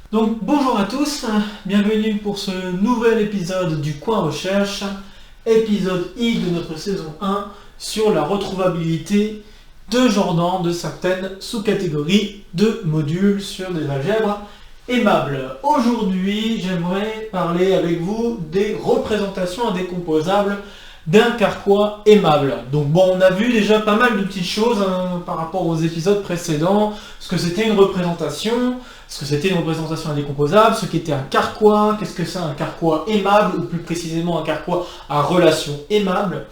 Donc bonjour à tous, bienvenue pour ce nouvel épisode du Coin Recherche, épisode I de notre saison 1 sur la retrouvabilité de Jordan de certaines sous-catégories de modules sur des algèbres aimables. Aujourd'hui, j'aimerais parler avec vous des représentations indécomposables d'un carquois aimable. Donc bon, on a vu déjà pas mal de petites choses par rapport aux épisodes précédents, ce que c'était une représentation, ce que c'était une représentation indécomposable, ce qu'était un carquois, qu'est-ce que c'est un carquois aimable, ou plus précisément un carquois à relation aimable.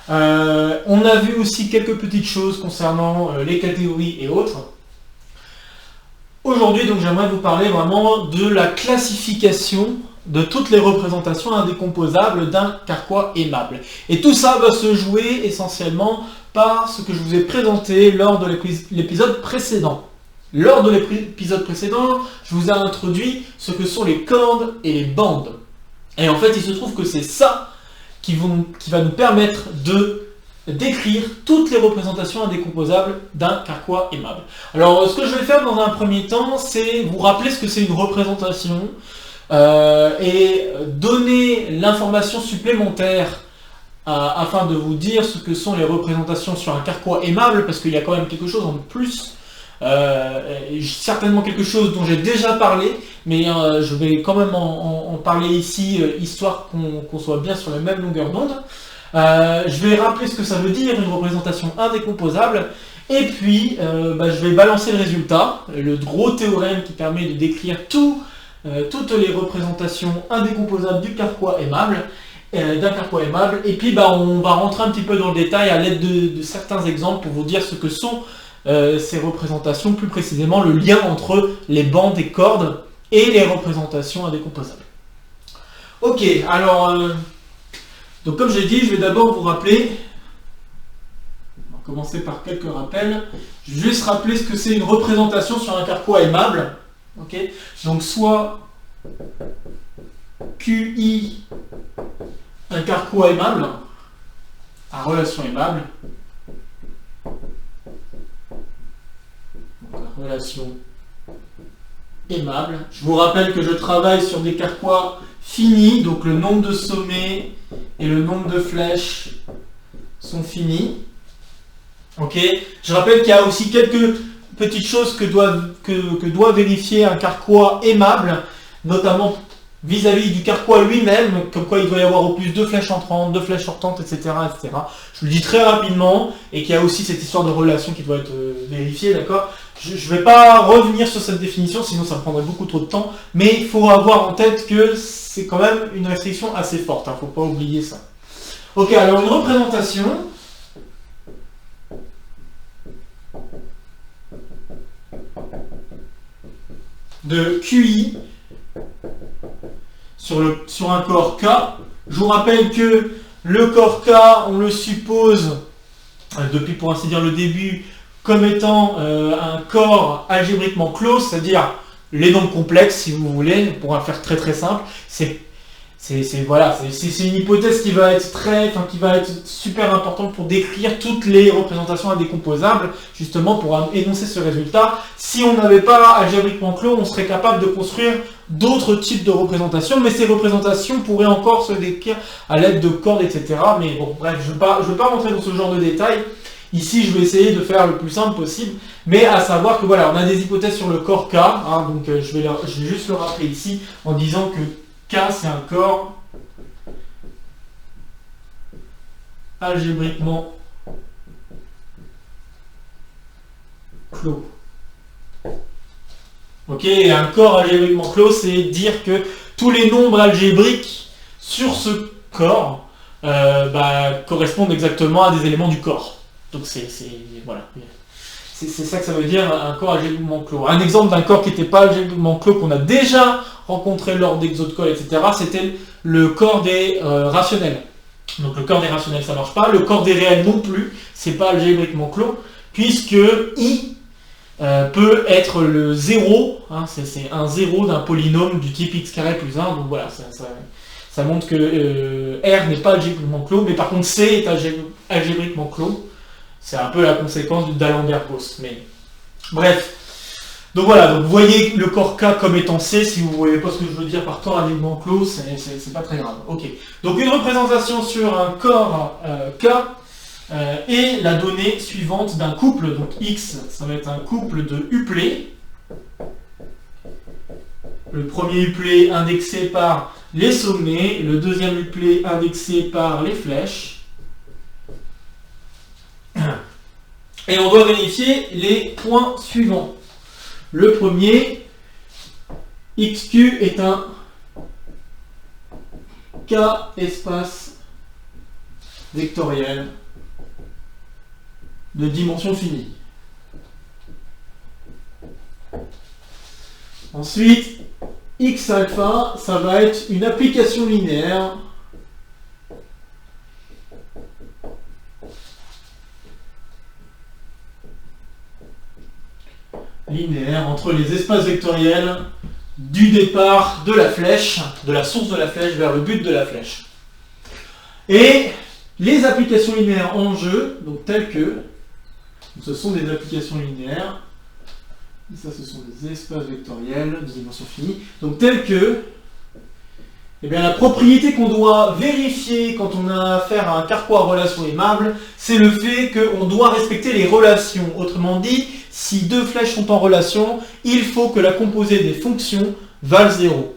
On a vu aussi quelques petites choses concernant les catégories et autres. Aujourd'hui, donc, j'aimerais vous parler vraiment de la classification de toutes les représentations indécomposables d'un carquois aimable. Et tout ça va se jouer essentiellement par ce que je vous ai présenté lors de l'épisode précédent. Lors de l'épisode précédent, je vous ai introduit ce que sont les cordes et les bandes. Et en fait, il se trouve que c'est ça qui va nous permettre de décrire toutes les représentations indécomposables d'un carquois aimable. Alors, ce que je vais faire dans un premier temps, c'est vous rappeler ce que c'est une représentation et donner l'information supplémentaire afin de vous dire ce que sont les représentations sur un carquois aimable, parce qu'il y a quand même quelque chose en plus, certainement quelque chose dont j'ai déjà parlé, mais je vais quand même en parler ici, histoire qu'on soit bien sur la même longueur d'onde. Je vais rappeler ce que ça veut dire une représentation indécomposable, et puis je vais balancer le résultat, le gros théorème qui permet de décrire toutes les représentations indécomposables du carquois aimable, d'un carquois aimable, et puis on va rentrer un petit peu dans le détail à l'aide de certains exemples pour vous dire ce que sont ces représentations, plus précisément le lien entre les bandes et cordes et les représentations indécomposables. Ok, alors donc comme j'ai dit, je vais d'abord vous rappeler, on va commencer par quelques rappels. Je vais juste rappeler ce que c'est une représentation sur un carquois aimable. Okay. Donc soit QI, un carquois aimable, à relation aimable. Donc la relation aimable. Je vous rappelle que je travaille sur des carquois finis, donc le nombre de sommets et le nombre de flèches sont finis. Ok. Je rappelle qu'il y a aussi quelques petites choses que doit vérifier un carquois aimable, notamment vis-à-vis du carquois lui-même, comme quoi il doit y avoir au plus 2 flèches entrantes, 2 flèches sortantes, etc., etc. Je vous le dis très rapidement, et qu'il y a aussi cette histoire de relation qui doit être vérifiée, d'accord ? Je ne vais pas revenir sur cette définition, sinon ça prendrait beaucoup trop de temps, mais il faut avoir en tête que c'est quand même une restriction assez forte, il ne faut pas oublier ça. Ok, alors une représentation de QI sur un corps K. Je vous rappelle que le corps K, on le suppose, depuis pour ainsi dire le début, comme étant un corps algébriquement clos, c'est-à-dire les nombres complexes, si vous voulez, pour faire très très simple. C'est une hypothèse qui va être super importante pour décrire toutes les représentations indécomposables, justement pour énoncer ce résultat. Si on n'avait pas algébriquement clos, on serait capable de construire d'autres types de représentations, mais ces représentations pourraient encore se décrire à l'aide de cordes, etc. Mais bon, bref, je ne vais pas rentrer dans ce genre de détails. Ici, je vais essayer de faire le plus simple possible, mais à savoir que voilà, on a des hypothèses sur le corps K, donc je vais juste le rappeler ici en disant que K, c'est un corps algébriquement clos. Ok, et un corps algébriquement clos, c'est dire que tous les nombres algébriques sur ce corps correspondent exactement à des éléments du corps. Donc c'est ça que ça veut dire un corps algébriquement clos. Un exemple d'un corps qui n'était pas algébriquement clos, qu'on a déjà rencontré lors d'exo de colle, etc., c'était le corps des rationnels. Donc le corps des rationnels, ça ne marche pas. Le corps des réels non plus, c'est pas algébriquement clos, puisque I peut être le 0, c'est un 0 d'un polynôme du type x carré plus 1, donc voilà, ça montre que R n'est pas algébriquement clos, mais par contre C est algébriquement clos. C'est un peu la conséquence du d'Alembert-Gauss, mais bref. Donc voilà, donc vous voyez le corps K comme étant C, si vous ne voyez pas ce que je veux dire par corps alignement clos, c'est pas très grave. Ok. Donc une représentation sur un corps K est la donnée suivante d'un couple, donc X, ça va être un couple de uplets. Le premier uplet indexé par les sommets, le deuxième uplet indexé par les flèches. Et on doit vérifier les points suivants. Le premier, XQ est un K espace vectoriel de dimension finie. Ensuite, X alpha, ça va être une application linéaire entre les espaces vectoriels du départ de la flèche, de la source de la flèche vers le but de la flèche. Et les applications linéaires en jeu, donc telles que, ce sont des applications linéaires, et ça ce sont des espaces vectoriels de dimension finie, donc telles que, eh bien, la propriété qu'on doit vérifier quand on a affaire à un carquois à relation aimable, c'est le fait qu'on doit respecter les relations. Autrement dit, si deux flèches sont en relation, il faut que la composée des fonctions vale 0.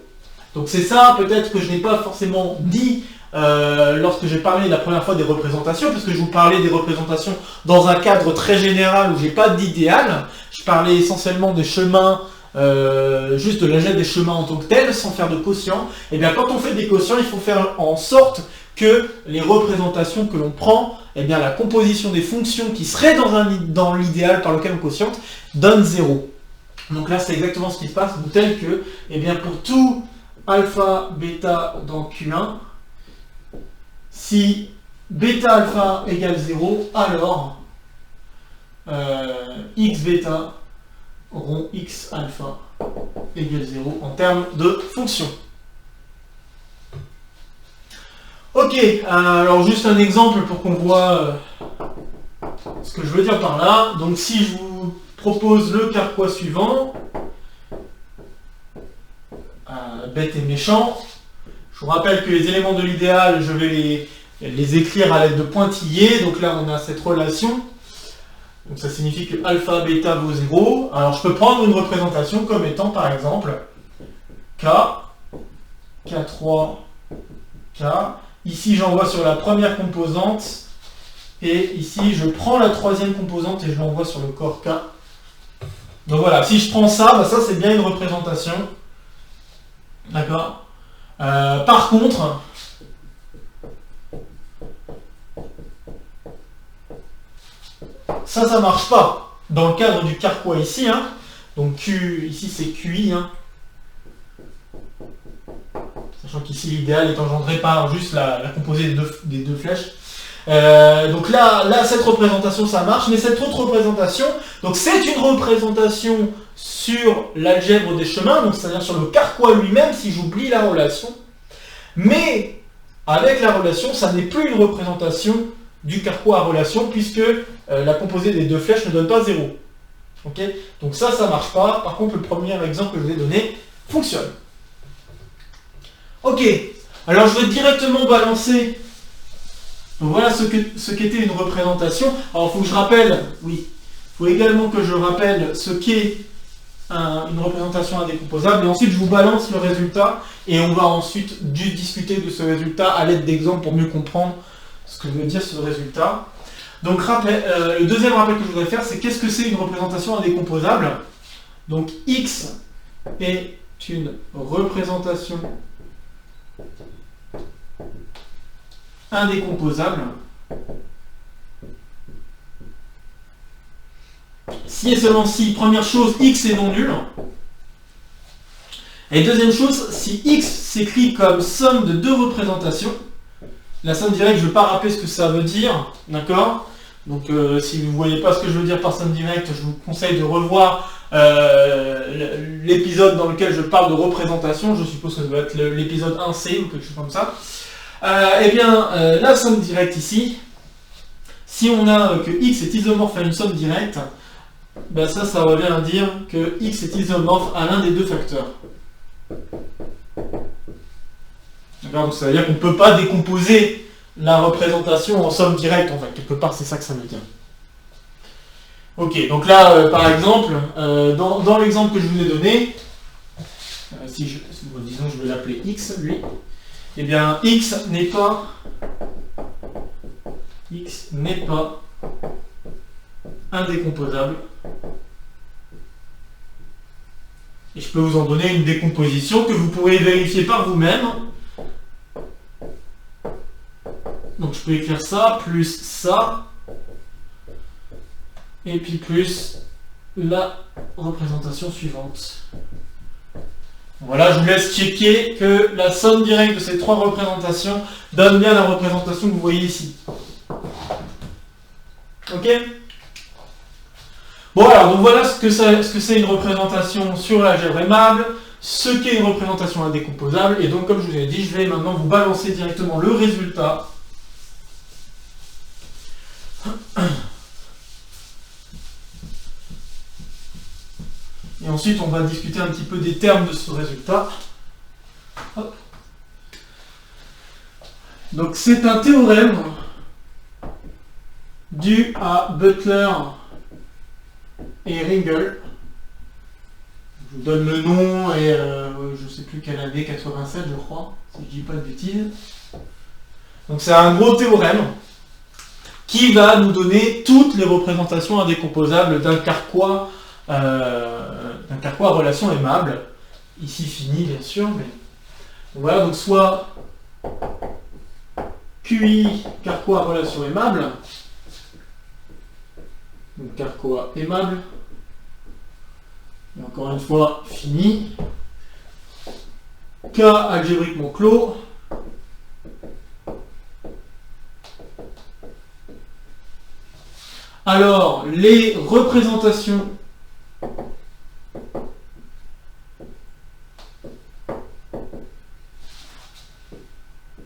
Donc c'est ça peut-être que je n'ai pas forcément dit lorsque j'ai parlé la première fois des représentations, parce que je vous parlais des représentations dans un cadre très général où j'ai pas d'idéal. Je parlais essentiellement des chemins, juste de l'algèbre des chemins en tant que tel, sans faire de quotient. Et bien quand on fait des quotients, il faut faire en sorte que les représentations que l'on prend, eh bien la composition des fonctions qui seraient dans l'idéal par lequel on quotiente, donne 0. Donc là c'est exactement ce qui se passe, tel que, eh bien pour tout alpha, bêta dans Q1, si bêta alpha égale 0, alors x bêta rond x alpha égale 0 en termes de fonction. Ok, alors juste un exemple pour qu'on voit ce que je veux dire par là. Donc si je vous propose le carquois suivant, bête et méchant, je vous rappelle que les éléments de l'idéal, je vais les écrire à l'aide de pointillés. Donc là on a cette relation. Donc ça signifie que alpha, bêta vaut 0. Alors je peux prendre une représentation comme étant par exemple K, K3, K. Ici j'envoie sur la première composante. Et ici je prends la troisième composante et je l'envoie sur le corps K. Donc voilà, si je prends ça, ça c'est bien une représentation. D'accord. Par contre, ça marche pas dans le cadre du carquois ici. Donc Q, ici c'est QI. Sachant qu'ici l'idéal est engendré par juste la composée des deux flèches. Donc là, cette représentation ça marche, mais cette autre représentation, donc c'est une représentation sur l'algèbre des chemins, donc c'est-à-dire sur le carquois lui-même, si j'oublie la relation. Mais avec la relation, ça n'est plus une représentation du carquois à relation, puisque la composée des deux flèches ne donne pas 0. Okay, donc ça marche pas. Par contre, le premier exemple que je vous ai donné fonctionne. Ok, alors je vais directement balancer. Donc voilà ce qu'était une représentation. Alors il faut que je rappelle, oui, il faut également que je rappelle ce qu'est une représentation indécomposable, et ensuite je vous balance le résultat, et on va ensuite discuter de ce résultat à l'aide d'exemples pour mieux comprendre ce que veut dire ce résultat. Donc le deuxième rappel que je voudrais faire, c'est qu'est-ce que c'est une représentation indécomposable. Donc X est une représentation indécomposable si et seulement si, première chose, X est non nul, et deuxième chose, si X s'écrit comme somme de deux représentations. La somme directe, je ne vais pas rappeler ce que ça veut dire, d'accord. Donc si vous ne voyez pas ce que je veux dire par somme directe, je vous conseille de revoir l'épisode dans lequel je parle de représentation. Je suppose que ça doit être l'épisode 1C ou quelque chose comme ça. Eh bien, la somme directe ici, si on a que X est isomorphe à une somme directe, ben ça revient à dire que x est isomorphe à l'un des deux facteurs. Donc ça veut dire qu'on ne peut pas décomposer la représentation en somme directe, en fait. Quelque part, c'est ça que ça veut dire. Ok, donc là, par exemple, dans l'exemple que je vous ai donné, disons je vais l'appeler x, lui, eh bien x n'est pas indécomposable. Et je peux vous en donner une décomposition que vous pourrez vérifier par vous-même. Donc je peux écrire ça, plus ça, et puis plus la représentation suivante. Voilà, je vous laisse checker que la somme directe de ces trois représentations donne bien la représentation que vous voyez ici. Ok? Bon alors, donc voilà ce que c'est une représentation sur l'algèbre aimable, ce qu'est une représentation indécomposable, et donc comme je vous ai dit, je vais maintenant vous balancer directement le résultat. Et ensuite, on va discuter un petit peu des termes de ce résultat. Hop. Donc, c'est un théorème dû à Butler et Ringel. Je vous donne le nom et je ne sais plus quelle année, 87 je crois, si je ne dis pas de bêtises. Donc, c'est un gros théorème qui va nous donner toutes les représentations indécomposables d'un carquois à relation aimable, ici fini bien sûr, mais voilà, donc soit QI carquois à relation aimable, donc carquois aimable, et encore une fois fini, K algébriquement clos, alors les représentations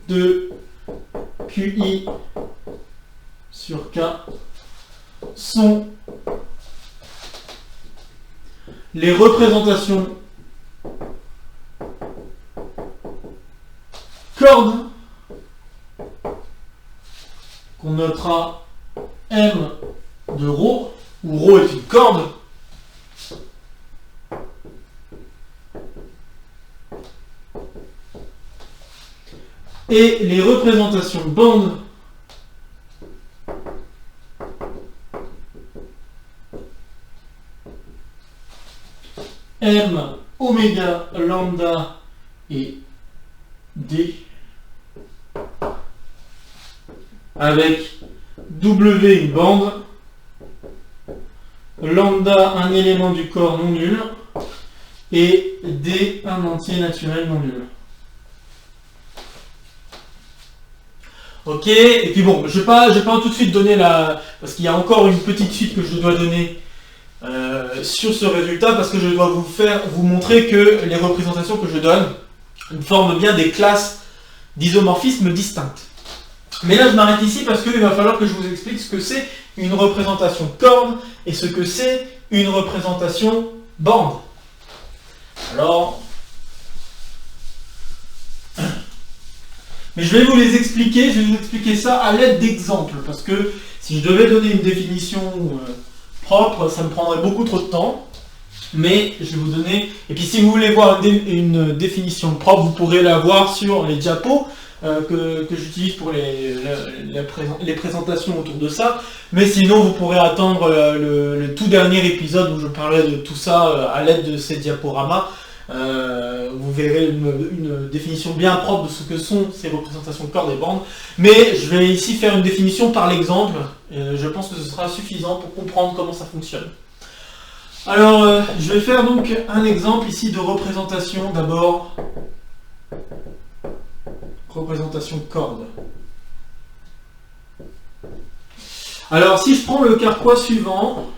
de QI sur K sont les représentations cordes qu'on notera M de ρ, où ρ est une corde, et les représentations bandes M, oméga, lambda et D avec W une bande, lambda un élément du corps non nul et D un entier naturel non nul. Ok, et puis bon, je vais pas tout de suite donner parce qu'il y a encore une petite suite que je dois donner sur ce résultat, parce que je dois vous montrer que les représentations que je donne forment bien des classes d'isomorphisme distinctes. Mais là je m'arrête ici parce qu'il va falloir que je vous explique ce que c'est une représentation corde et ce que c'est une représentation bande. Alors... Mais je vais vous expliquer ça à l'aide d'exemples, parce que si je devais donner une définition propre, ça me prendrait beaucoup trop de temps, mais je vais vous donner... Et puis si vous voulez voir une définition propre, vous pourrez la voir sur les diapos que j'utilise pour les présentations autour de ça, mais sinon vous pourrez attendre le tout dernier épisode où je parlerai de tout ça à l'aide de ces diaporamas. Vous verrez une définition bien propre de ce que sont ces représentations de cordes et bandes, mais je vais ici faire une définition par l'exemple, je pense que ce sera suffisant pour comprendre comment ça fonctionne. Alors, je vais faire donc un exemple ici de représentation, d'abord, représentation corde. Alors, si je prends le carquois suivant,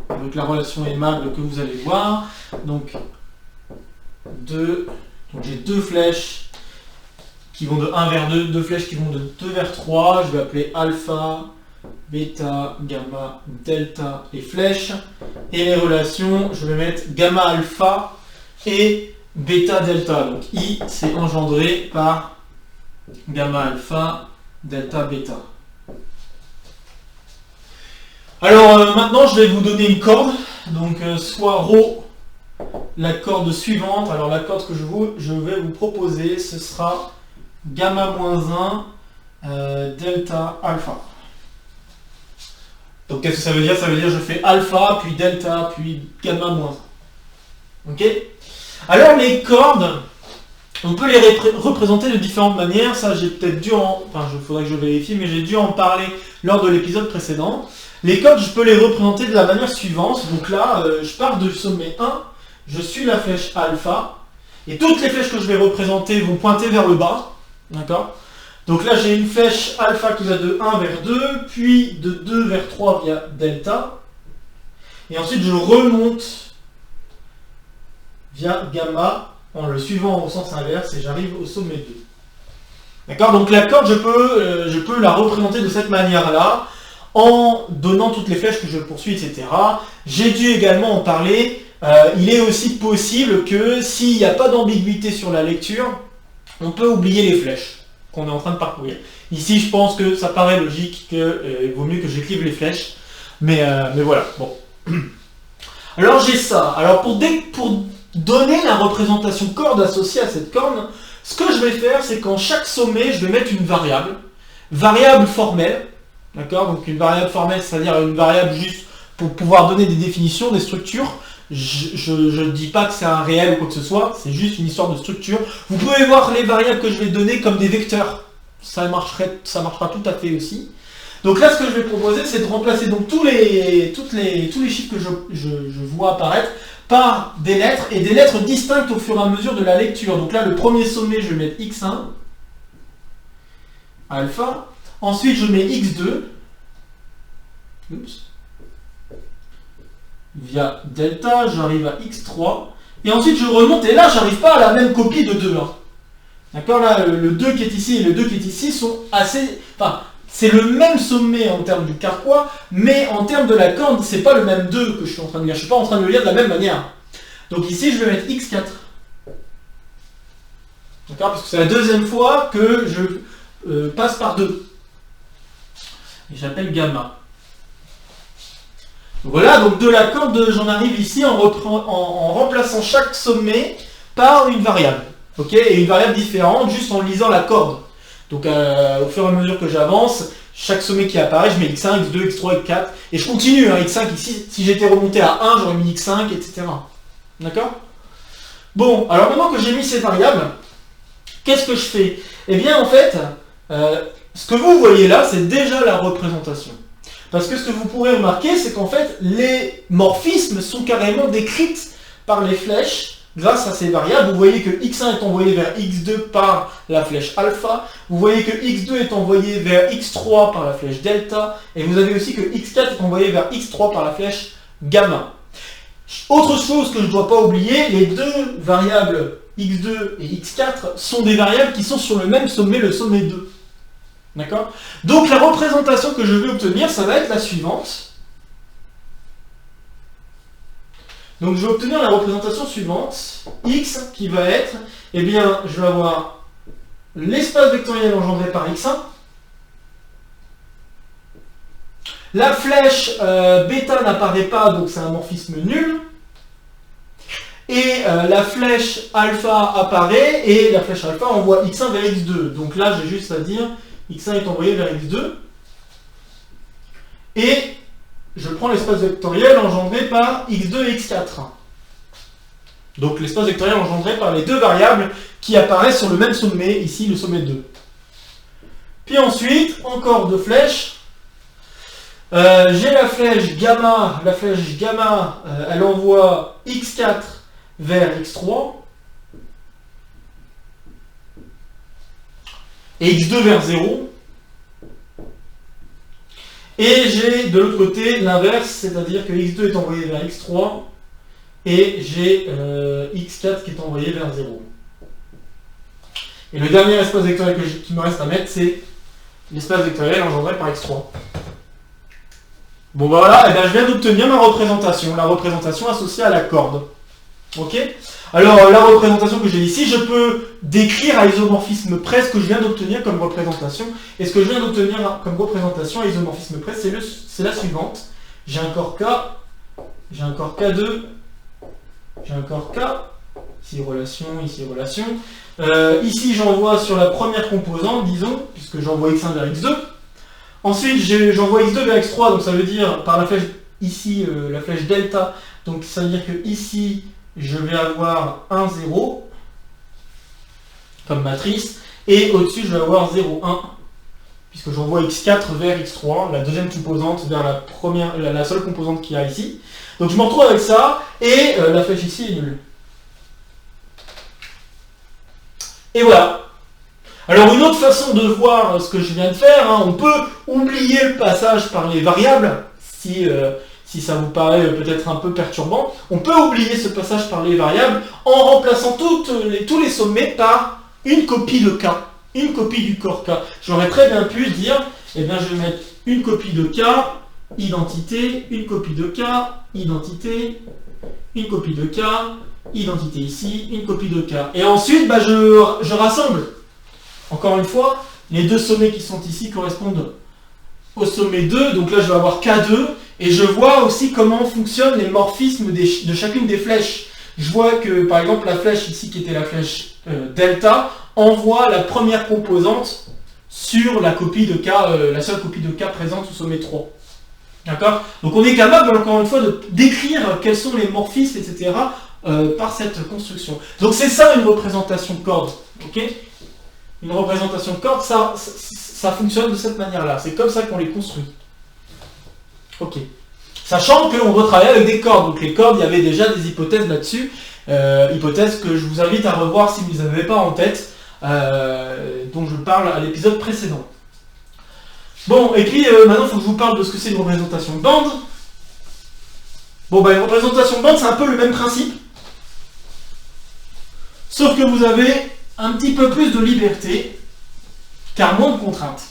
avec la relation aimable que vous allez voir, donc j'ai deux flèches qui vont de 1 vers 2, deux flèches qui vont de 2 vers 3, je vais appeler alpha bêta, gamma, delta et flèche. Et les relations, je vais mettre gamma alpha et bêta delta. Donc I, c'est engendré par gamma alpha, delta bêta. Alors maintenant, je vais vous donner une corde. Donc soit ρ, la corde suivante. Alors la corde que je vais vous proposer, ce sera gamma moins 1, delta alpha. Donc qu'est-ce que ça veut dire? Ça veut dire je fais alpha, puis delta, puis gamma moins 1. Ok? Alors les cordes, on peut les représenter de différentes manières. Ça, j'ai peut-être dû en... Enfin, il faudrait que je vérifie, mais j'ai dû en parler lors de l'épisode précédent. Les cordes, je peux les représenter de la manière suivante. Donc là, je pars du sommet 1, je suis la flèche alpha, et toutes les flèches que je vais représenter vont pointer vers le bas. D'accord? Donc là, j'ai une flèche alpha qui va de 1 vers 2, puis de 2 vers 3 via delta. Et ensuite, je remonte via gamma en le suivant au sens inverse et j'arrive au sommet 2. D'accord? Donc la corde, je peux la représenter de cette manière-là, en donnant toutes les flèches que je poursuis, etc. J'ai dû également en parler. Il est aussi possible que s'il n'y a pas d'ambiguïté sur la lecture, on peut oublier les flèches qu'on est en train de parcourir. Ici, je pense que ça paraît logique qu'il vaut mieux que j'écrive les flèches. Mais voilà, bon. Alors j'ai ça. Alors pour donner la représentation corde associée à cette corde, ce que je vais faire, c'est qu'en chaque sommet, je vais mettre une variable formelle. D'accord? Donc une variable formelle, c'est-à-dire une variable juste pour pouvoir donner des définitions, des structures. Je ne dis pas que c'est un réel ou quoi que ce soit, c'est juste une histoire de structure. Vous pouvez voir les variables que je vais donner comme des vecteurs. Ça marchera tout à fait aussi. Donc là, ce que je vais proposer, c'est de remplacer donc tous les chiffres que je vois apparaître par des lettres, et des lettres distinctes au fur et à mesure de la lecture. Donc là, le premier sommet, je vais mettre x1, alpha. Ensuite, je mets x2, via delta, j'arrive à x3, et ensuite je remonte, et là, j'arrive pas à la même copie de 2. Hein. D'accord? Là, le 2 qui est ici et le 2 qui est ici sont assez... Enfin, c'est le même sommet en termes du carquois, mais en termes de la corde, c'est pas le même 2 que je suis en train de lire. Je suis pas en train de le lire de la même manière. Donc ici, je vais mettre x4. D'accord? Parce que c'est la deuxième fois que je passe par 2. Et j'appelle gamma. Voilà, donc de la corde, j'en arrive ici en remplaçant chaque sommet par une variable. Ok? Et une variable différente, juste en lisant la corde. Donc au fur et à mesure que j'avance, chaque sommet qui apparaît, je mets x1, x2, x3, x4. Et je continue, hein, x5 ici, si j'étais remonté à 1, j'aurais mis x5, etc. D'accord? Bon, alors maintenant que j'ai mis ces variables, qu'est-ce que je fais? Eh bien en fait, ce que vous voyez là, c'est déjà la représentation. Parce que ce que vous pourrez remarquer, c'est qu'en fait, les morphismes sont carrément décrits par les flèches grâce à ces variables. Vous voyez que x1 est envoyé vers x2 par la flèche alpha. Vous voyez que x2 est envoyé vers x3 par la flèche delta. Et vous avez aussi que x4 est envoyé vers x3 par la flèche gamma. Autre chose que je ne dois pas oublier, les deux variables x2 et x4 sont des variables qui sont sur le même sommet, le sommet 2. D'accord? Donc la représentation que je vais obtenir, ça va être la suivante. Donc je vais obtenir la représentation suivante. X qui va être, eh bien, je vais avoir l'espace vectoriel engendré par x1. La flèche bêta n'apparaît pas, donc c'est un morphisme nul. Et la flèche alpha apparaît, et la flèche alpha envoie x1 vers x2. Donc là, j'ai juste à dire x1 est envoyé vers x2. Et je prends l'espace vectoriel engendré par x2 et x4. Donc l'espace vectoriel engendré par les deux variables qui apparaissent sur le même sommet, ici le sommet 2. Puis ensuite, encore deux flèches. J'ai la flèche gamma. La flèche gamma, elle envoie x4 vers x3. Et x2 vers 0. Et j'ai de l'autre côté l'inverse, c'est-à-dire que x2 est envoyé vers x3 et j'ai x4 qui est envoyé vers 0. Et le dernier espace vectoriel qui me reste à mettre, c'est l'espace vectoriel engendré par x3. Bon bah voilà, et ben, je viens d'obtenir ma représentation, la représentation associée à la corde. Ok. Alors la représentation que j'ai ici, je peux décrire à isomorphisme près ce que je viens d'obtenir comme représentation. Et ce que je viens d'obtenir comme représentation à isomorphisme près, c'est la suivante. J'ai un corps K, j'ai un corps K2, j'ai un corps K, ici relation, ici relation. Ici j'envoie sur la première composante, disons, puisque j'envoie x1 vers x2. Ensuite j'envoie x2 vers x3, donc ça veut dire par la flèche ici, la flèche delta, donc ça veut dire que ici je vais avoir 1, 0 comme matrice, et au-dessus je vais avoir 0, 1, puisque j'envoie x4 vers x3, la deuxième composante vers la seule composante qu'il y a ici. Donc je me retrouve avec ça, et la flèche ici est nulle. Et voilà. Alors une autre façon de voir ce que je viens de faire, on peut oublier le passage par les variables, si ça vous paraît peut-être un peu perturbant. On peut oublier ce passage par les variables en remplaçant tous les sommets par une copie de K, une copie du corps K. J'aurais très bien pu dire, eh bien je vais mettre une copie de K, identité, une copie de K, identité, une copie de K, identité ici, une copie de K. Et ensuite, je rassemble. Encore une fois, les deux sommets qui sont ici correspondent au sommet 2, donc là je vais avoir K2, et je vois aussi comment fonctionnent les morphismes de chacune des flèches. Je vois que, par exemple, la flèche ici, qui était la flèche delta, envoie la première composante sur la copie de K, la seule copie de K présente au sommet 3. D'accord? Donc on est capable, encore une fois, de décrire quels sont les morphismes, etc., par cette construction. Donc c'est ça une représentation corde. Ok? Une représentation de corde, ça fonctionne de cette manière-là. C'est comme ça qu'on les construit. Ok. Sachant qu'on doit travailler avec des cordes. Donc les cordes, il y avait déjà des hypothèses là-dessus. Hypothèses que je vous invite à revoir si vous ne les avez pas en tête. Dont je parle à l'épisode précédent. Bon, et puis maintenant, il faut que je vous parle de ce que c'est une représentation de bande. Bon, une représentation de bande, c'est un peu le même principe. Sauf que vous avez un petit peu plus de liberté, car moins de contraintes.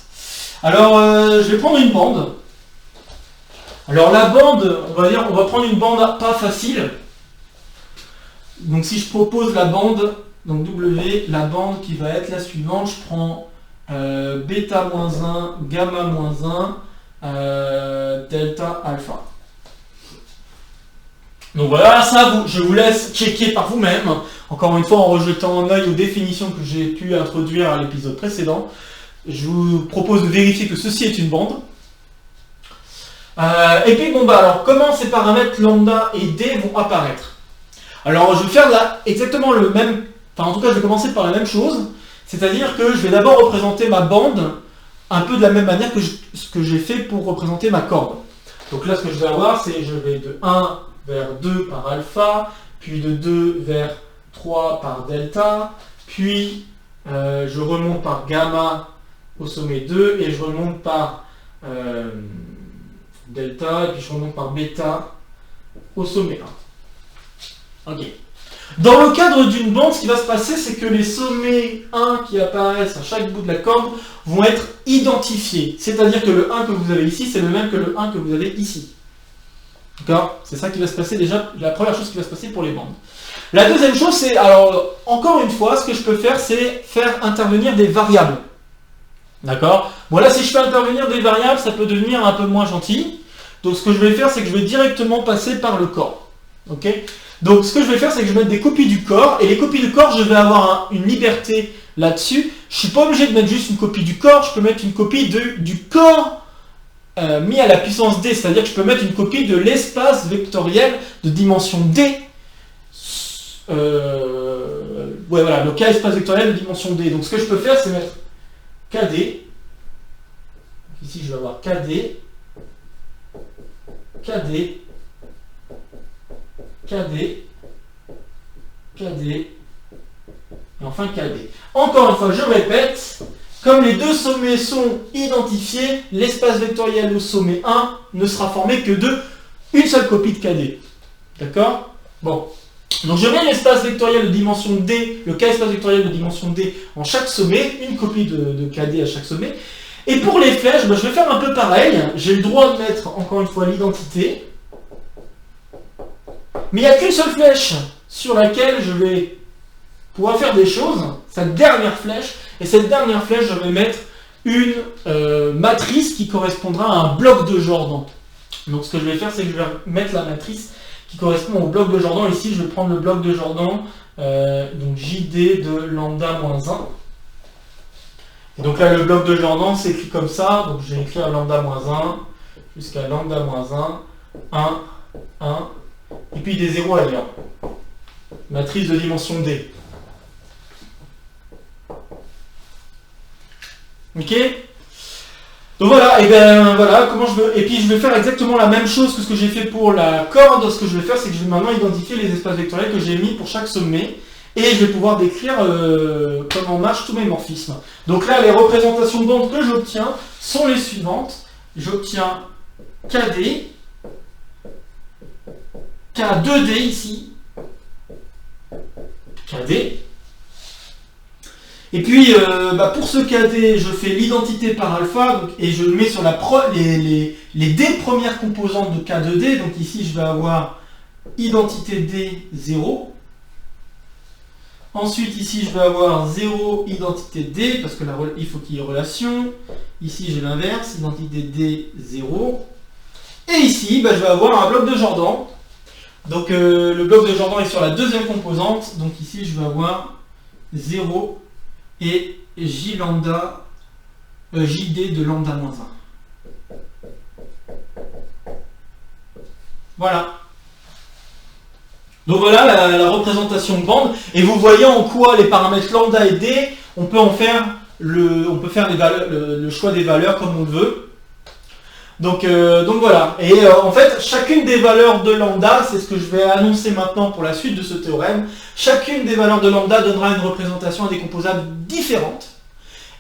Alors, je vais prendre une bande. Alors la bande, on va prendre une bande pas facile. Donc si je propose la bande, donc W, la bande qui va être la suivante, je prends bêta-1, gamma-1, delta alpha. Donc voilà, ça, je vous laisse checker par vous-même. Encore une fois, en rejetant un œil aux définitions que j'ai pu introduire à l'épisode précédent. Je vous propose de vérifier que ceci est une bande. Et puis, alors, comment ces paramètres lambda et d vont apparaître? Alors, je vais faire exactement le même... Enfin, en tout cas, je vais commencer par la même chose. C'est-à-dire que je vais d'abord représenter ma bande un peu de la même manière que ce que j'ai fait pour représenter ma corde. Donc là, ce que je vais avoir, c'est je vais de 1 vers 2 par alpha, puis de 2 vers 3 par delta, puis je remonte par gamma au sommet 2, et je remonte par delta, et puis je remonte par bêta au sommet 1. Ok. Dans le cadre d'une bande, ce qui va se passer, c'est que les sommets 1 qui apparaissent à chaque bout de la corde vont être identifiés. C'est-à-dire que le 1 que vous avez ici, c'est le même que le 1 que vous avez ici. D'accord? C'est ça qui va se passer déjà, la première chose qui va se passer pour les bandes. La deuxième chose, c'est, alors, encore une fois, ce que je peux faire, c'est faire intervenir des variables. D'accord? Bon, là, si je fais intervenir des variables, ça peut devenir un peu moins gentil. Donc, ce que je vais faire, c'est que je vais directement passer par le corps. Ok? Donc, ce que je vais faire, c'est que je vais mettre des copies du corps, et les copies du corps, je vais avoir une liberté là-dessus. Je ne suis pas obligé de mettre juste une copie du corps, je peux mettre une copie du corps mis à la puissance d, c'est-à-dire que je peux mettre une copie de l'espace vectoriel de dimension d. Voilà, le K espace vectoriel de dimension d. Donc ce que je peux faire, c'est mettre KD. Ici, je vais avoir KD, KD, KD, KD, et enfin KD. Encore une fois, je répète, comme les deux sommets sont identifiés, l'espace vectoriel au sommet 1 ne sera formé que de une seule copie de KD. D'accord? Bon. Donc je mets l'espace vectoriel de dimension D, le K espace vectoriel de dimension D en chaque sommet, une copie de KD à chaque sommet. Et pour les flèches, je vais faire un peu pareil. J'ai le droit de mettre, encore une fois, l'identité. Mais il n'y a qu'une seule flèche sur laquelle je vais pouvoir faire des choses. Cette dernière flèche. Et cette dernière flèche, je vais mettre une matrice qui correspondra à un bloc de Jordan. Donc ce que je vais faire, c'est que je vais mettre la matrice qui correspond au bloc de Jordan. Ici, je vais prendre le bloc de Jordan, donc JD de lambda moins 1. Et donc là, le bloc de Jordan s'écrit comme ça. Donc je vais écrire lambda moins 1 jusqu'à lambda moins 1, 1, et puis des zéros ailleurs. Matrice de dimension D. Ok? Donc voilà, et bien voilà comment je veux. Et puis je vais faire exactement la même chose que ce que j'ai fait pour la corde. Ce que je vais faire, c'est que je vais maintenant identifier les espaces vectoriels que j'ai mis pour chaque sommet. Et je vais pouvoir décrire comment marchent tous mes morphismes. Donc là, les représentations de bandes que j'obtiens sont les suivantes. J'obtiens KD, K2D ici, KD. Et puis, pour ce KD, je fais l'identité par alpha, donc, et je le mets sur les D premières composantes de K2D. Donc ici, je vais avoir identité D 0. Ensuite, ici, je vais avoir 0 identité D, parce que il faut qu'il y ait relation. Ici, j'ai l'inverse, identité D 0. Et ici, je vais avoir un bloc de Jordan. Donc, le bloc de Jordan est sur la deuxième composante. Donc ici, je vais avoir 0 et J lambda, JD de lambda moins 1. Voilà. Donc voilà la représentation de bande. Et vous voyez en quoi les paramètres lambda et D, on peut faire le choix des valeurs comme on le veut. Donc voilà. Et en fait, chacune des valeurs de lambda, c'est ce que je vais annoncer maintenant pour la suite de ce théorème. Chacune des valeurs de lambda donnera une représentation indécomposable différente.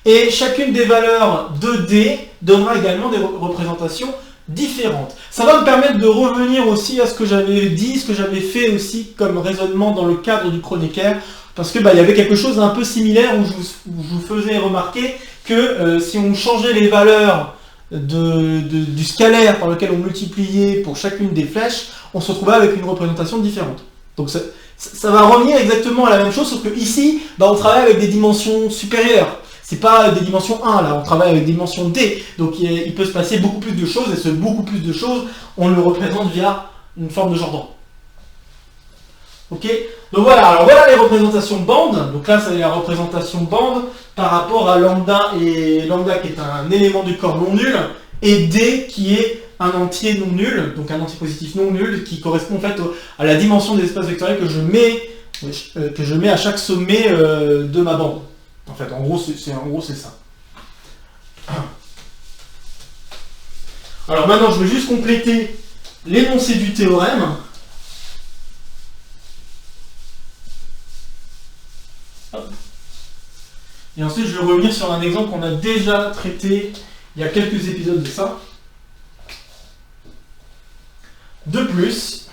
Et chacune des valeurs de D donnera également des représentations différentes. Ça va me permettre de revenir aussi à ce que j'avais dit, ce que j'avais fait aussi comme raisonnement dans le cadre du Kronecker, parce que il y avait quelque chose d'un peu similaire où je vous faisais remarquer que si on changeait les valeurs du scalaire par lequel on multipliait pour chacune des flèches, on se retrouvait avec une représentation différente. Donc ça va revenir exactement à la même chose, sauf que ici, on travaille avec des dimensions supérieures. C'est pas des dimensions 1, là, on travaille avec des dimensions D. Donc il peut se passer beaucoup plus de choses, et ce beaucoup plus de choses, on le représente via une forme de Jordan. Ok? Donc voilà, alors voilà les représentations de bande. Donc là, c'est la représentation de bande par rapport à lambda, et lambda qui est un élément du corps non nul, et D qui est un entier non nul, donc un entier positif non nul, qui correspond en fait à la dimension des espaces vectoriels que je mets à chaque sommet de ma bande. En fait, en gros, c'est ça. Alors maintenant, je vais juste compléter l'énoncé du théorème. Et ensuite, je vais revenir sur un exemple qu'on a déjà traité il y a quelques épisodes de ça. De plus,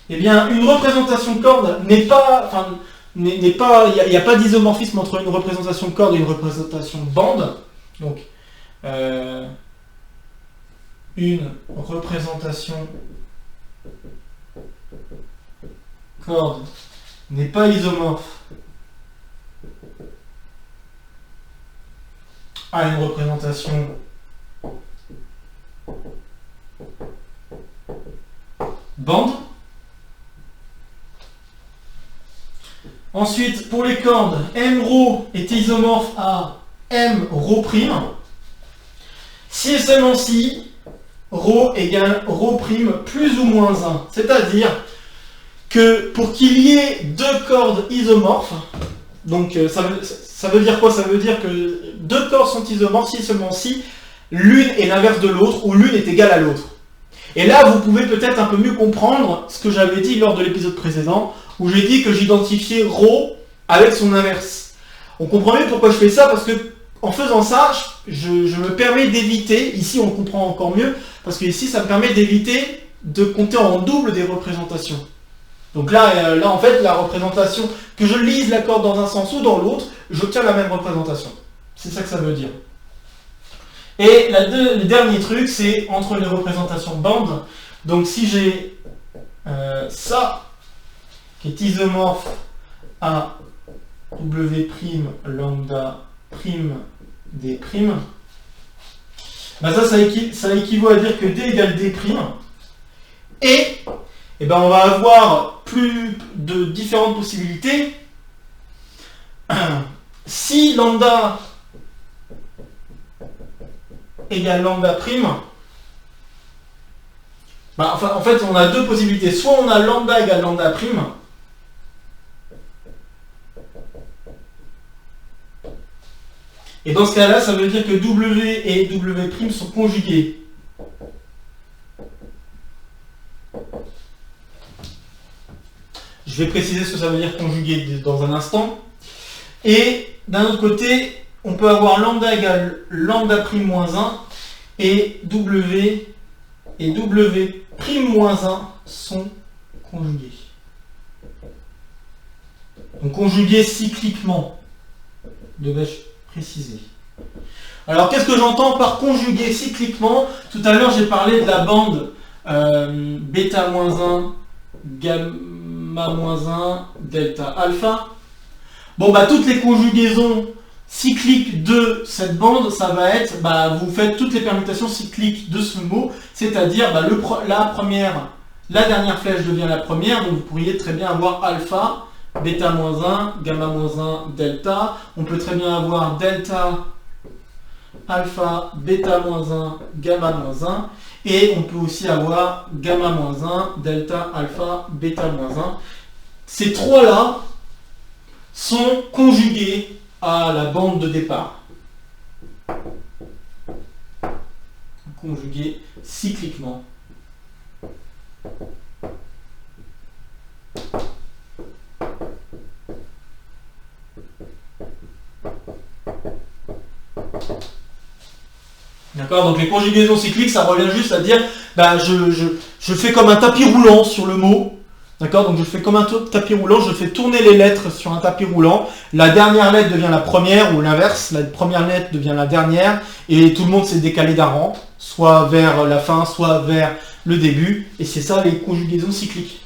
eh bien, une représentation de corde n'est pas... il n'y a pas d'isomorphisme entre une représentation de corde et une représentation de bande. Donc, une représentation corde n'est pas isomorphe à une représentation bande. Ensuite, pour les cordes, M ρ est isomorphe à M ρ'. Si et seulement si ρ égale ρ' plus ou moins 1. C'est-à-dire que pour qu'il y ait deux cordes isomorphes, donc ça veut dire quoi? Ça veut dire que deux cordes sont isomorphes si et seulement si l'une est l'inverse de l'autre ou l'une est égale à l'autre. Et là, vous pouvez peut-être un peu mieux comprendre ce que j'avais dit lors de l'épisode précédent, où j'ai dit que j'identifiais ρ avec son inverse. On comprend mieux pourquoi je fais ça, parce que en faisant ça, je me permets d'éviter, ici on comprend encore mieux, parce que ici ça me permet d'éviter de compter en double des représentations. Donc là, là en fait, la représentation, que je lise la corde dans un sens ou dans l'autre, j'obtiens la même représentation. C'est ça que ça veut dire. Et le dernier truc, c'est entre les représentations bandes. Donc si j'ai ça, qui est isomorphe à W' lambda prime D', ben ça équivaut à dire que D égale D', et ben on va avoir plus de différentes possibilités. Si lambda égale lambda prime, ben, enfin, en fait on a deux possibilités. Soit on a lambda égale lambda prime, et dans ce cas-là, ça veut dire que W et W' sont conjugués. Je vais préciser ce que ça veut dire conjugué dans un instant. Et d'un autre côté, on peut avoir lambda égale lambda prime moins 1 et W prime moins 1 sont conjugués. Donc conjugués cycliquement, devais-je préciser. Alors qu'est-ce que j'entends par conjugué cycliquement? Tout à l'heure j'ai parlé de la bande bêta moins 1, gamma moins 1, delta alpha. Bon bah toutes les conjugaisons cycliques de cette bande, ça va être, bah, vous faites toutes les permutations cycliques de ce mot, c'est-à-dire bah, la dernière flèche devient la première, donc vous pourriez très bien avoir alpha, bêta moins 1, gamma moins 1, delta. On peut très bien avoir delta, alpha, bêta moins 1, gamma moins 1. Et on peut aussi avoir gamma moins 1, delta, alpha, bêta moins 1. Ces trois-là sont conjugués à la bande de départ. Conjugués cycliquement. D'accord, donc les conjugaisons cycliques, ça revient juste à dire, bah, je fais comme un tapis roulant sur le mot. D'accord, donc je fais comme un tapis roulant, je fais tourner les lettres sur un tapis roulant. La dernière lettre devient la première, ou l'inverse, la première lettre devient la dernière, et tout le monde s'est décalé d'un rang, soit vers la fin, soit vers le début, et c'est ça les conjugaisons cycliques.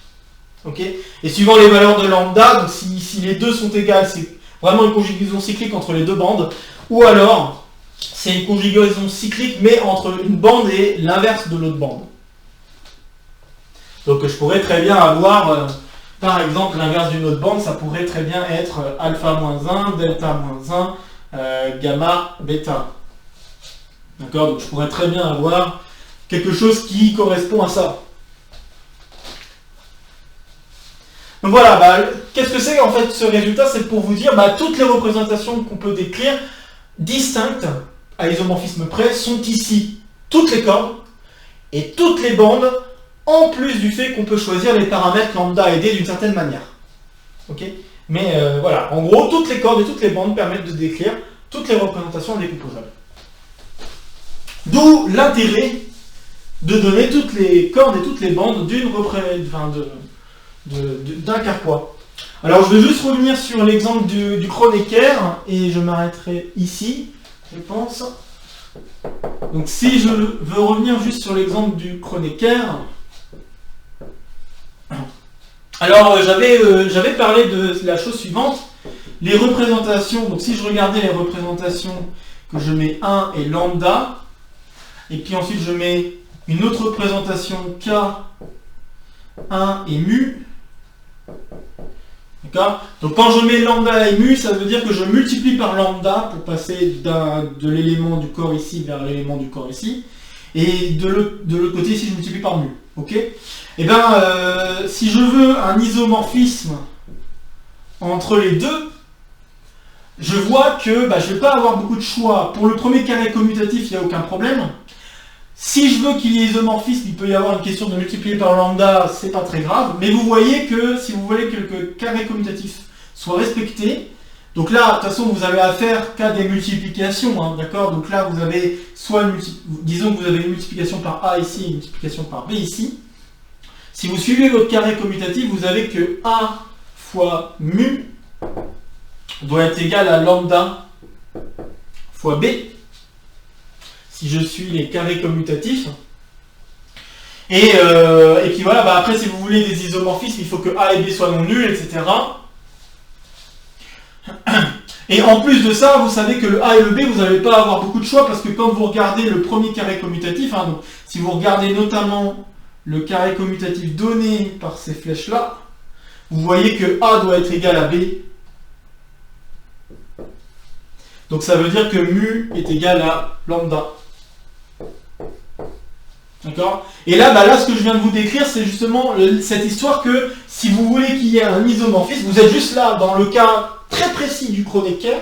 Ok, et suivant les valeurs de lambda, donc si les deux sont égales, c'est vraiment une conjugaison cyclique entre les deux bandes, ou alors c'est une conjugaison cyclique mais entre une bande et l'inverse de l'autre bande. Donc je pourrais très bien avoir, par exemple, l'inverse d'une autre bande, ça pourrait très bien être alpha moins 1, delta moins 1, gamma, bêta. D'accord, donc je pourrais très bien avoir quelque chose qui correspond à ça. Donc voilà, bah, qu'est-ce que c'est en fait ce résultat? C'est pour vous dire, bah, toutes les représentations qu'on peut décrire, distinctes, à isomorphisme près, sont ici. Toutes les cordes et toutes les bandes, en plus du fait qu'on peut choisir les paramètres lambda et d d'une certaine manière. Ok, mais voilà, en gros, toutes les cordes et toutes les bandes permettent de décrire toutes les représentations décomposables. D'où l'intérêt de donner toutes les cordes et toutes les bandes d'un carquois. Alors je vais juste revenir sur l'exemple du Kronecker et je m'arrêterai ici, je pense. Donc si je veux revenir juste sur l'exemple du Kronecker, alors j'avais parlé de la chose suivante, les représentations, donc si je regardais les représentations que je mets 1 et lambda, et puis ensuite je mets une autre représentation K1 et mu, d'accord? Donc quand je mets lambda et mu, ça veut dire que je multiplie par lambda pour passer de l'élément du corps ici vers l'élément du corps ici, et de l'autre côté ici je multiplie par mu, ok? Et bien si je veux un isomorphisme entre les deux, je vois que je ne vais pas avoir beaucoup de choix. Pour le premier carré commutatif, il n'y a aucun problème. Si je veux qu'il y ait isomorphisme, il peut y avoir une question de multiplier par lambda, c'est pas très grave. Mais vous voyez que si vous voulez que le carré commutatif soit respecté, donc là, de toute façon, vous avez affaire qu'à des multiplications, hein, d'accord? Donc là, vous avez soit disons que vous avez une multiplication par A ici, une multiplication par B ici. Si vous suivez votre carré commutatif, vous avez que A fois mu doit être égal à lambda fois B, si je suis les carrés commutatifs. Et puis voilà, bah après si vous voulez des isomorphismes, il faut que A et B soient non nuls, etc. Et en plus de ça, vous savez que le A et le B, vous n'allez pas avoir beaucoup de choix, parce que quand vous regardez le premier carré commutatif, hein, donc si vous regardez notamment le carré commutatif donné par ces flèches-là, vous voyez que A doit être égal à B. Donc ça veut dire que mu est égal à lambda. D'accord? Et là, bah là, ce que je viens de vous décrire, c'est justement cette histoire que si vous voulez qu'il y ait un isomorphisme, vous êtes juste là, dans le cas très précis du Kronecker,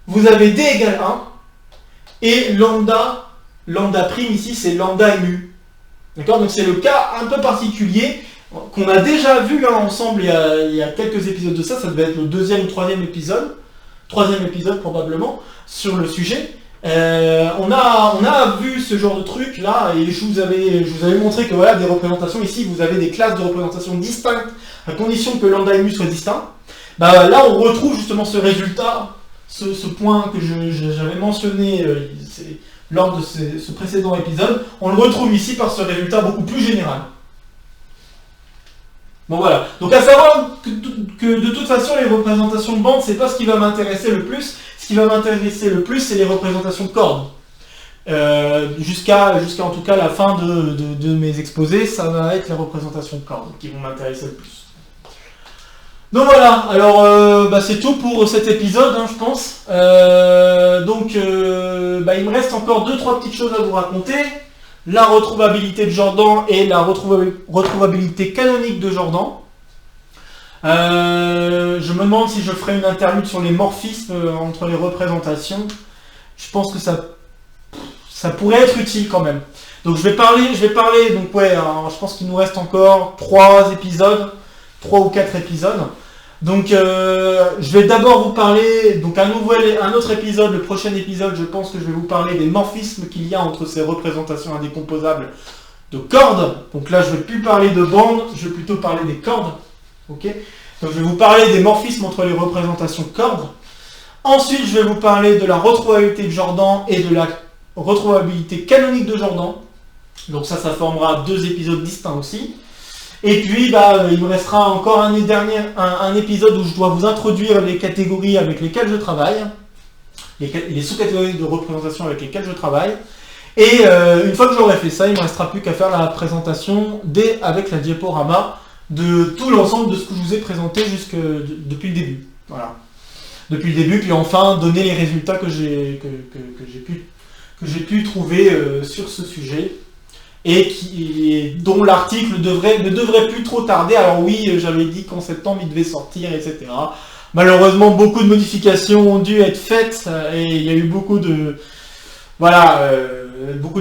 vous avez D égale 1, et lambda prime ici, c'est lambda et mu. D'accord? Donc c'est le cas un peu particulier, qu'on a déjà vu hein, ensemble il y a quelques épisodes de ça, ça devait être le deuxième ou troisième épisode probablement, sur le sujet. On a vu ce genre de truc là, et je vous avais montré que voilà, des représentations, ici vous avez des classes de représentation distinctes, à condition que lambda et mu soient distincts. Bah, là on retrouve justement ce résultat, ce point que j'avais mentionné lors de ce précédent épisode, on le retrouve ici par ce résultat beaucoup plus général. Bon voilà, donc à savoir que de toute façon les représentations de bandes, c'est pas ce qui va m'intéresser le plus. Ce qui va m'intéresser le plus, c'est les représentations de cordes. Jusqu'à en tout cas la fin de mes exposés, ça va être les représentations de cordes qui vont m'intéresser le plus. Donc voilà, alors bah, c'est tout pour cet épisode, hein, je pense. Bah, il me reste encore 2-3 petites choses à vous raconter. La retrouvabilité de Jordan et la retrouvabilité canonique de Jordan. Je me demande si je ferai une interlude sur les morphismes entre les représentations. Je pense que ça pourrait être utile quand même. Donc je vais parler, donc ouais, alors, je pense qu'il nous reste encore 3 ou 4 épisodes. Donc je vais d'abord vous parler, donc un autre épisode, le prochain épisode, je pense que je vais vous parler des morphismes qu'il y a entre ces représentations indécomposables de cordes. Donc là je ne vais plus parler de bandes, je vais plutôt parler des cordes. Ok, donc je vais vous parler des morphismes entre les représentations de cordes. Ensuite, je vais vous parler de la retrouvabilité de Jordan et de la retrouvabilité canonique de Jordan. Donc ça formera 2 épisodes distincts aussi. Et puis, bah, il me restera encore un épisode où je dois vous introduire les catégories avec lesquelles je travaille, les sous-catégories de représentation avec lesquelles je travaille. Et une fois que j'aurai fait ça, il ne me restera plus qu'à faire la présentation avec la diaporama de tout l'ensemble de ce que je vous ai présenté depuis le début. Voilà. Depuis le début, puis enfin donner les résultats que j'ai pu trouver sur ce sujet et dont l'article ne devrait plus trop tarder. Alors oui, j'avais dit qu'en septembre il devait sortir, etc. Malheureusement, beaucoup de modifications ont dû être faites et il y a eu beaucoup de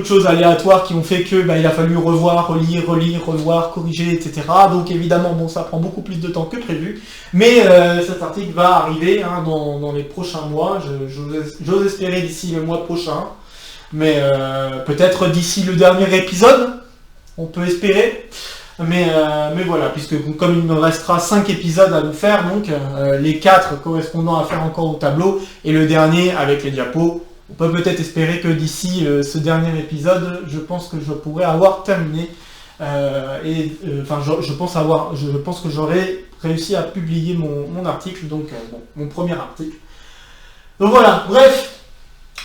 choses aléatoires qui ont fait que il a fallu revoir, relire, revoir, corriger, etc. Donc évidemment, bon, ça prend beaucoup plus de temps que prévu, mais cet article va arriver hein, dans les prochains mois. J'ose espérer d'ici le mois prochain, mais peut-être d'ici le dernier épisode, on peut espérer. Mais voilà, puisque comme il me restera 5 épisodes à vous faire, donc les 4 correspondant à faire encore au tableau, et le dernier avec les diapos, on peut peut-être espérer que d'ici ce dernier épisode, je pense que je pourrai avoir terminé. Je pense que j'aurai réussi à publier mon article, donc mon premier article. Donc voilà, bref.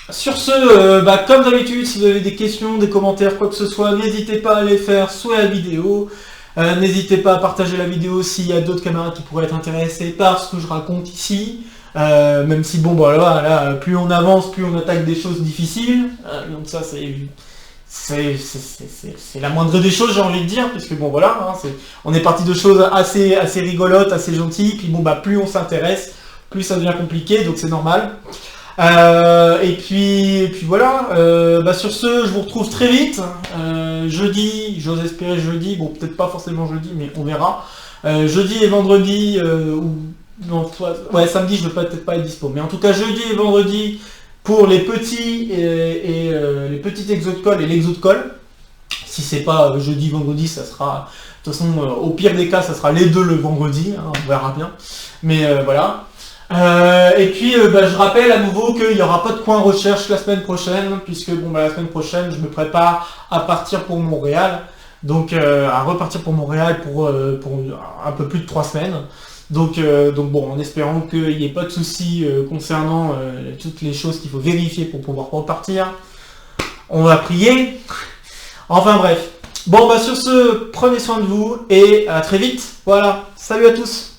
Sur ce, comme d'habitude, si vous avez des questions, des commentaires, quoi que ce soit, n'hésitez pas à les faire sous la vidéo. N'hésitez pas à partager la vidéo s'il y a d'autres camarades qui pourraient être intéressés par ce que je raconte ici. Même si, bon, là, plus on avance, plus on attaque des choses difficiles. Donc ça, c'est la moindre des choses, j'ai envie de dire, puisque bon, voilà, hein, on est parti de choses assez rigolotes, assez gentilles, puis bon, plus on s'intéresse, plus ça devient compliqué, donc c'est normal. Et puis voilà, sur ce, je vous retrouve très vite, jeudi, j'ose espérer jeudi, bon peut-être pas forcément jeudi, mais on verra, jeudi et vendredi, samedi je ne vais peut-être pas être dispo, mais en tout cas jeudi et vendredi pour les petits et les petites exodes-colle et l'exode-colle. Si c'est pas jeudi, vendredi, ça sera De toute façon, au pire des cas, ça sera les deux le vendredi, hein, on verra bien. Mais voilà. Et puis je rappelle à nouveau qu'il n'y aura pas de coin recherche la semaine prochaine, puisque la semaine prochaine je me prépare à partir pour Montréal, donc à repartir pour Montréal pour un peu plus de 3 semaines. Donc bon, en espérant qu'il n'y ait pas de soucis concernant toutes les choses qu'il faut vérifier pour pouvoir repartir, on va prier. Enfin bref. Bon sur ce, prenez soin de vous et à très vite. Voilà, salut à tous.